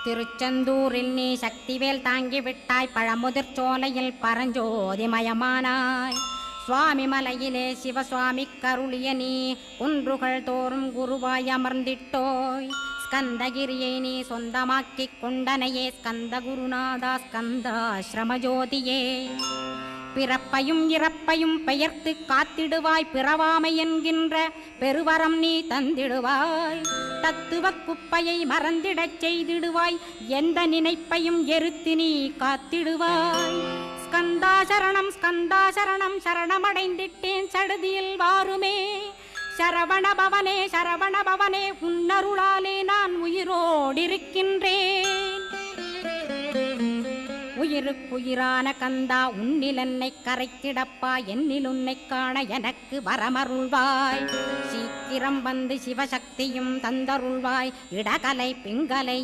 திருச்செந்தூரில் நீ சக்திவேல் தாங்கிவிட்டாய், பழமுதிர் சோலையில் பரஞ்சோதிமயமானாய். சுவாமி மலையிலே சிவசுவாமி கருளிய நீ குன்றுகள் தோறும் குருவாய் அமர்ந்திட்டோய். ஸ்கந்தகிரியை நீ சொந்தமாக்கிக் கொண்டனையே ஸ்கந்த குருநாதா ஸ்கந்தாஸ்ரமஜோதியே. பிறப்பையும் இறப்பையும் பெயர்த்து காத்திடுவாய், பிறவாமை என்கின்ற பெருவரம் நீ தந்திடுவாய். தத்துவ குப்பையை மறந்திடச் செய்திடுவாய், எந்த நினைப்பையும் எரித்து நீ காத்திடுவாய். ஸ்கந்தா சரணம் ஸ்கந்தா சரணம், சரணமடைந்திட்டேன் சடுதியில் வாருமே. சரவணபவனே சரவணபவனே, உன்னருளாலே நான் உயிரோடிருக்கின்றேன். உயிருக்குயிரான கந்தா, உன்னில் என்னை கரைத்திடப்பா, என்னில் உன்னை காண எனக்கு வரமருள்வாய். சீக்கிரம் வந்து சிவசக்தியும் தந்தருள்வாய், இடகலை பிங்கலை